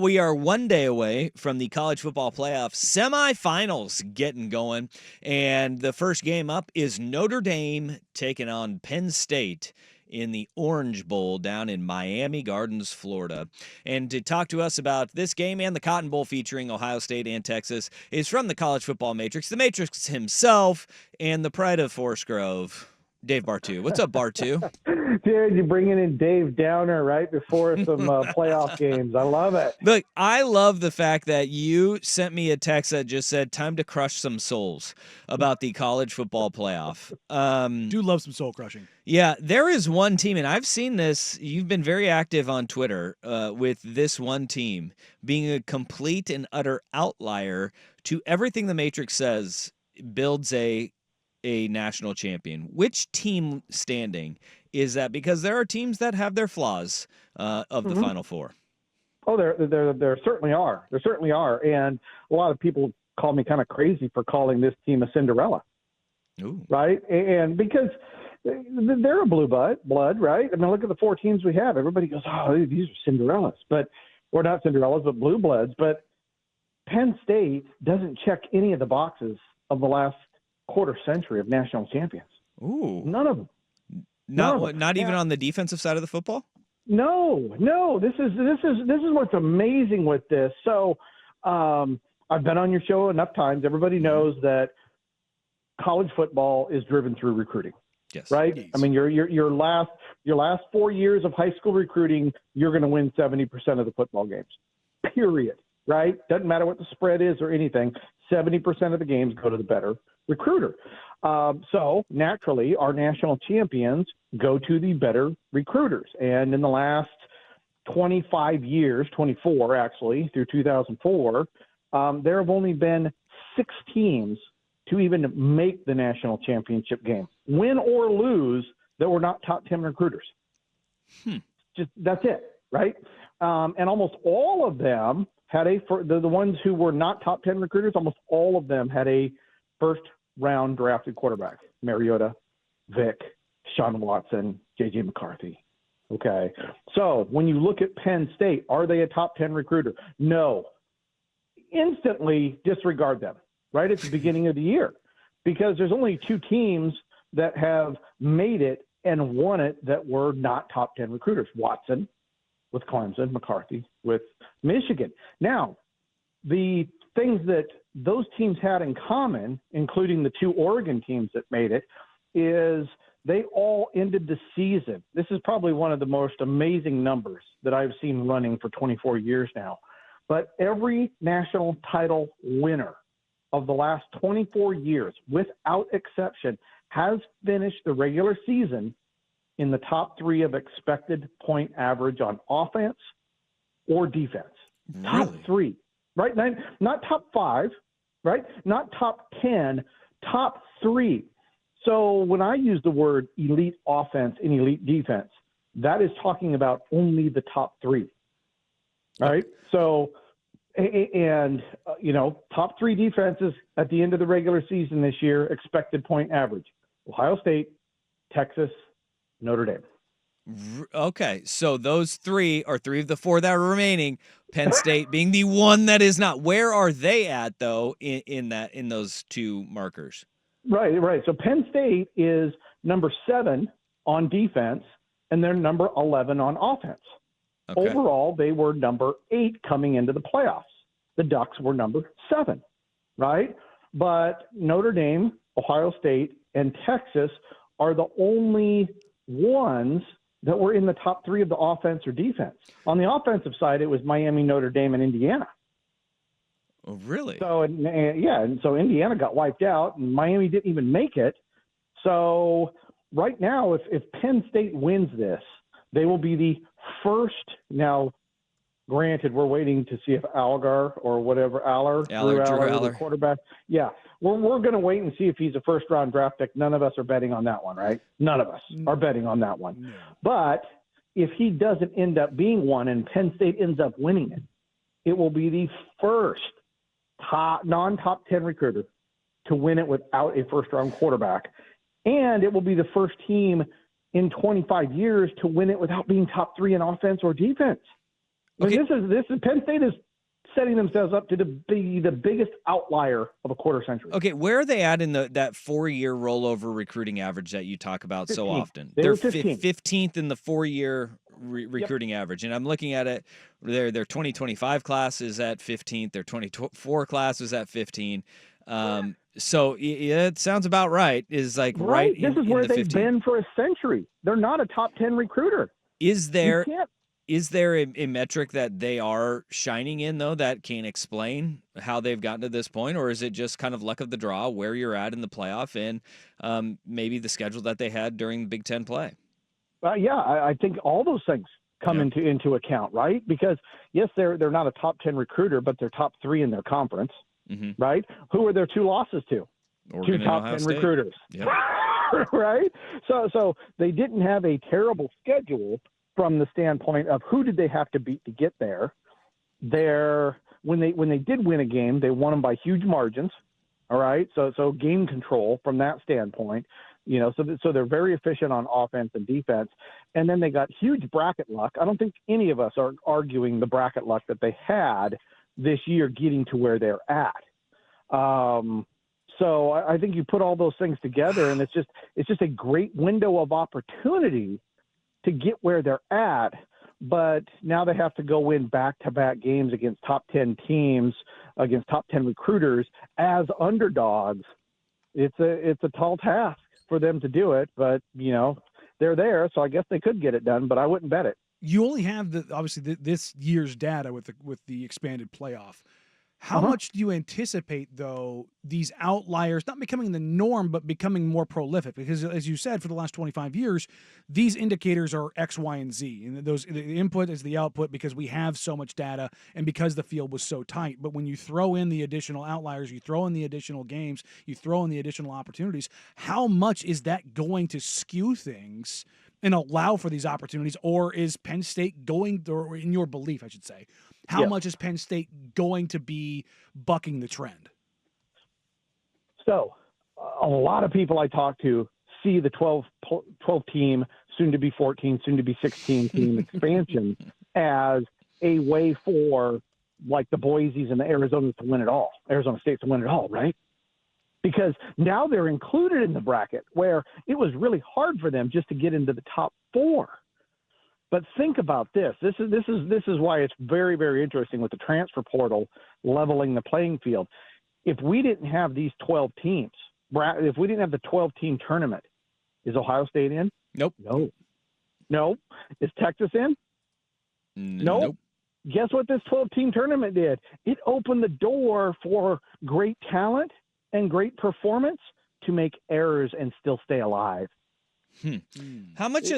We are one day away from the college football playoff semifinals getting going, and the first game up is Notre Dame taking on Penn State in the Orange Bowl down in Miami Gardens, Florida. And to talk to us about this game and the Cotton Bowl featuring Ohio State and Texas is from the College Football Matrix, the Matrix himself, and the pride of Forest Grove, Dave Bartoo. What's up, Bartoo? Dude, you're bringing in Dave Downer right before some playoff games. I love it. Look, I love the fact that you sent me a text that just said, time to crush some souls about the college football playoff. Do love some soul crushing. Yeah, there is one team, and I've seen this. You've been very active on Twitter with this one team being a complete and utter outlier to everything the Matrix says builds a national champion. Which team standing is that? Because there are teams that have their flaws of the Final Four. Oh, there certainly are. There certainly are. And a lot of people call me kind of crazy for calling this team a Cinderella. Ooh. Right? And because they're a blue blood, right? I mean, look at the four teams we have. Everybody goes, oh, these are Cinderellas. But we're not Cinderellas, but blue bloods. But Penn State doesn't check any of the boxes of the last quarter century of national champions. Ooh. None of them. Not even on the defensive side of the football? No. This is what's amazing with this. So I've been on your show enough times. Everybody knows that college football is driven through recruiting. Yes. Right? Yes. I mean, your last 4 years of high school recruiting, you're going to win 70% of the football games. Period. Right? Doesn't matter what the spread is or anything. 70% of the games go to the better recruiter. So naturally, our national champions go to the better recruiters. And in the last 24 actually, through 2004, there have only been 6 teams to even make the national championship game, win or lose, that were not top 10 recruiters. Just that's it, right? And almost all of them had the ones who were not top 10 recruiters, almost all of them had a first-round drafted quarterback: Mariota, Vic, Sean Watson, J.J. McCarthy. Okay, so when you look at Penn State, are they a top 10 recruiter? No. Instantly disregard them right at the beginning of the year, because there's only 2 teams that have made it and won it that were not top 10 recruiters: Watson with Clemson, McCarthy with Michigan. Now, the things that those teams had in common, including the 2 Oregon teams that made it, is they all ended the season. This is probably one of the most amazing numbers that I've seen running for 24 years now. But every national title winner of the last 24 years, without exception, has finished the regular season in the top 3 of expected point average on offense or defense. Really? Top 3, right? Not top 5, right? Not top 10, top 3. So when I use the word elite offense and elite defense, that is talking about only the top 3, right? So, and top 3 defenses at the end of the regular season this year, expected point average: Ohio State, Texas, Notre Dame. Okay, so those 3 are 3 of the 4 that are remaining. Penn State being the one that is not. Where are they at though in those 2 markers? Right. So Penn State is number 7 on defense, and they're number 11 on offense. Okay. Overall, they were number 8 coming into the playoffs. The Ducks were number 7, right? But Notre Dame, Ohio State, and Texas are the only ones that were in the top 3 of the offense or defense. On the offensive side, it was Miami, Notre Dame, and Indiana. Oh, really? So, and so Indiana got wiped out, and Miami didn't even make it. So right now, if Penn State wins this, they will be the first. Now, granted, we're waiting to see if Algar or whatever, Drew Aller, the quarterback. Yeah, we're going to wait and see if he's a first-round draft pick. None of us are betting on that one, right? None of us are betting on that one. No. But if he doesn't end up being one and Penn State ends up winning it, it will be the first non-top 10 recruiter to win it without a first-round quarterback. And it will be the first team in 25 years to win it without being top 3 in offense or defense. I Okay. mean, this is Penn State is setting themselves up to be the biggest outlier of a quarter century. Okay, where are they at in that 4-year rollover recruiting average that you talk about so 15. often? They They're were 15. 15th in the 4-year Yep. recruiting average, and I'm looking at it. Their 2025 class is at 15th. Their 24 class is at 15. So yeah, it sounds about right. Is like right This is in where the they've 15th. been for a century. They're not a top 10 recruiter. Is You there can't. Is there a metric that they are shining in, though, that can explain how they've gotten to this point? Or is it just kind of luck of the draw, where you're at in the playoff, and maybe the schedule that they had during Big Ten play? Yeah, I think all those things come into account, right? Because, yes, they're not a top 10 recruiter, but they're top 3 in their conference, right? Who are their 2 losses to? Oregon 2 top and Ohio 10 State. recruiters, Yep. right? So they didn't have a terrible schedule from the standpoint of who did they have to beat to get there. When they did win a game, they won them by huge margins. All right, so game control from that standpoint, so they're very efficient on offense and defense, and then they got huge bracket luck. I don't think any of us are arguing the bracket luck that they had this year getting to where they're at. So I think you put all those things together, and it's just a great window of opportunity to get where they're at. But now they have to go win back-to-back games against top 10 teams, against top 10 recruiters as underdogs. It's a tall task for them to do it, but they're there, so I guess they could get it done, but I wouldn't bet it. You only have obviously this year's data with the expanded playoff. How much do you anticipate, though, these outliers not becoming the norm, but becoming more prolific? Because, as you said, for the last 25 years, these indicators are X, Y, and Z. And the input is the output because we have so much data and because the field was so tight. But when you throw in the additional outliers, you throw in the additional games, you throw in the additional opportunities, how much is that going to skew things and allow for these opportunities? Or is Penn State going, or in your belief, I should say, how much is Penn State going to be bucking the trend? So a lot of people I talk to see the 12 team, soon to be 14, soon to be 16 team expansion as a way for like the Boise's and the Arizonas to win it all, Arizona State to win it all, right? Because now they're included in the bracket where it was really hard for them just to get into the top 4. But think about this. This is why it's very, very interesting with the transfer portal leveling the playing field. If we didn't have these 12 teams, if we didn't have the 12-team tournament, is Ohio State in? Nope. No. Is Texas in? Nope. Guess what this 12-team tournament did? It opened the door for great talent and great performance to make errors and still stay alive. How much,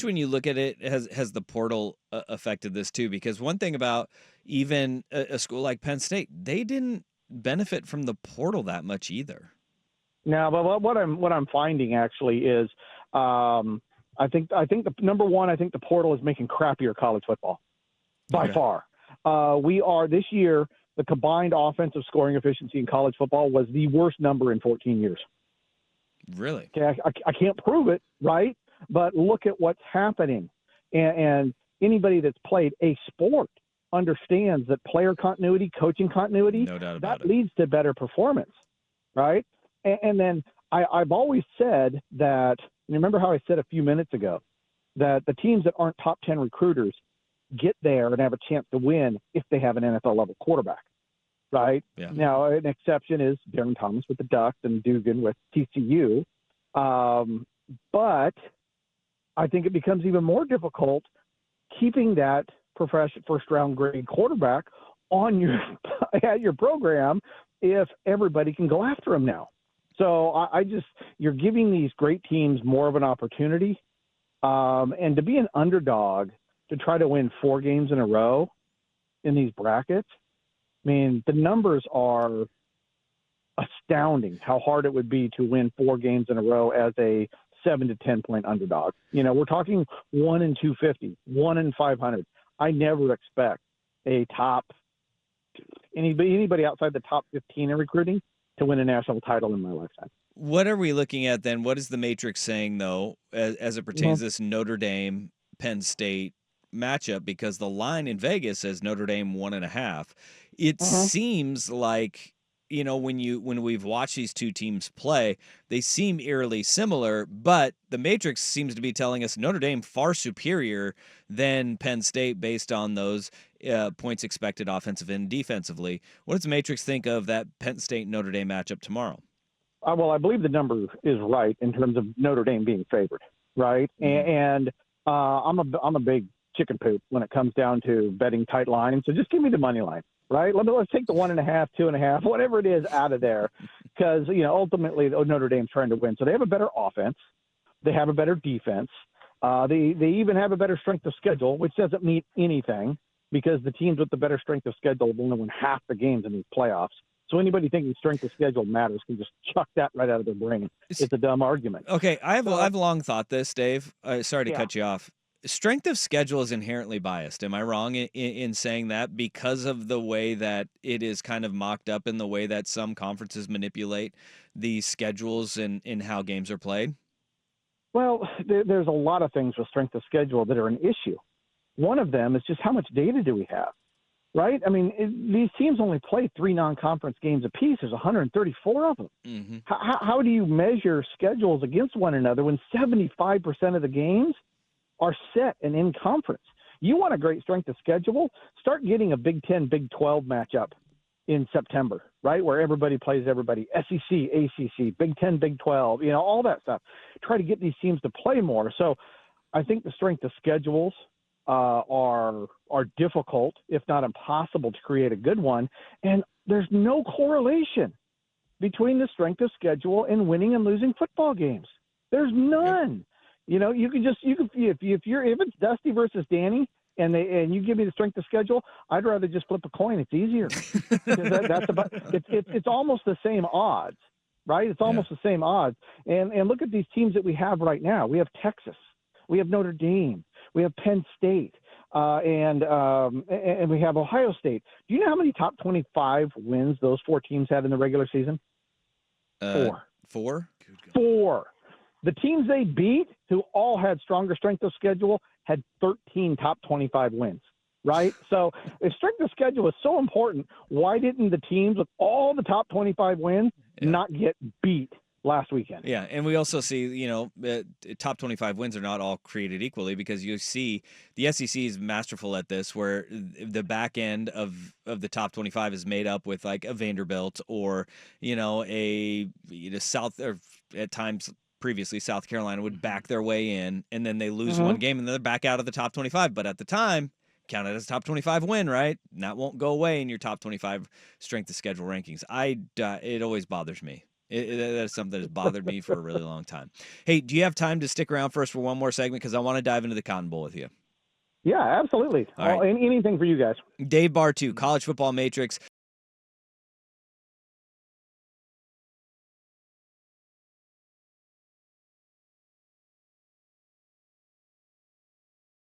when you look at it, has the portal affected this too? Because one thing about even a school like Penn State, they didn't benefit from the portal that much either. No, but what I'm finding actually is, I think the number one, I think the portal is making crappier college football by far. We are this year, the combined offensive scoring efficiency in college football was the worst number in 14 years. Really? Okay, I can't prove it, right? But look at what's happening. And anybody that's played a sport understands that player continuity, coaching continuity, no doubt about that leads to better performance, right? And then I've always said that, remember how I said a few minutes ago, that the teams that aren't top 10 recruiters get there and have a chance to win if they have an NFL-level quarterback, right? Yeah. Now, an exception is Darren Thomas with the Ducks and Dugan with TCU. But I think it becomes even more difficult keeping that first-round grade quarterback on at your program if everybody can go after him now. So you're giving these great teams more of an opportunity, and to be an underdog to try to win 4 games in a row in these brackets. I mean, the numbers are astounding how hard it would be to win 4 games in a row as a 7 to 10 point underdog. We're talking 1 in 250, 1 in 500. I never expect a anybody outside the top 15 in recruiting to win a national title in my lifetime. What are we looking at then? What is the matrix saying, though, as it pertains to this Notre Dame, Penn State matchup because the line in Vegas says Notre Dame 1.5. It seems like, when we've watched these two teams play, they seem eerily similar, but the matrix seems to be telling us Notre Dame far superior than Penn State based on those points expected offensive and defensively. What does the matrix think of that Penn State Notre Dame matchup tomorrow? Well, I believe the number is right in terms of Notre Dame being favored, right? And I'm a big chicken poop when it comes down to betting tight lines. So just give me the money line, right? Let's take the 1.5, 2.5, whatever it is out of there, because ultimately Notre Dame's trying to win. So they have a better offense, they have a better defense, they even have a better strength of schedule, which doesn't mean anything because the teams with the better strength of schedule will only win half the games in these playoffs. So anybody thinking strength of schedule matters can just chuck that right out of their brain. It's a dumb argument. Okay, I've long thought this, Dave. Sorry to cut you off. Strength of schedule is inherently biased. Am I wrong in saying that because of the way that it is kind of mocked up in the way that some conferences manipulate the schedules and how games are played? Well, there's a lot of things with strength of schedule that are an issue. One of them is just how much data do we have? Right? I mean, these teams only play 3 non-conference games apiece. There's 134 of them. How do you measure schedules against one another when 75% of the games are set and in conference? You want a great strength of schedule? Start getting a Big 10, Big 12 matchup in September, right, where everybody plays everybody. SEC, ACC, Big 10, Big 12, all that stuff. Try to get these teams to play more. So I think the strength of schedules are difficult, if not impossible, to create a good one. And there's no correlation between the strength of schedule and winning and losing football games. There's none. If it's Dusty versus Danny and you give me the strength of schedule, I'd rather just flip a coin. It's easier. It's almost the same odds, right? It's almost the same odds. And look at these teams that we have right now. We have Texas. We have Notre Dame. We have Penn State, and we have Ohio State. Do you know how many top 25 wins those 4 teams had in the regular season? 4. 4? 4. The teams they beat, who all had stronger strength of schedule, had 13 top 25 wins, right? So if strength of schedule is so important, why didn't the teams with all the top 25 wins not get beat last weekend? Yeah, and we also see, top 25 wins are not all created equally because you see the SEC is masterful at this, where the back end of the top 25 is made up with like a Vanderbilt or a South, or at times previously South Carolina would back their way in, and then they lose one game and then they're back out of the top 25. But at the time, counted as a top 25 win, right? And that won't go away in your top 25 strength of schedule rankings. It always bothers me. That's something that has bothered me for a really long time. Hey, do you have time to stick around for us for one more segment? Because I want to dive into the Cotton Bowl with you. Yeah, absolutely. All right. Anything for you guys. Dave Bartoo, College Football Matrix.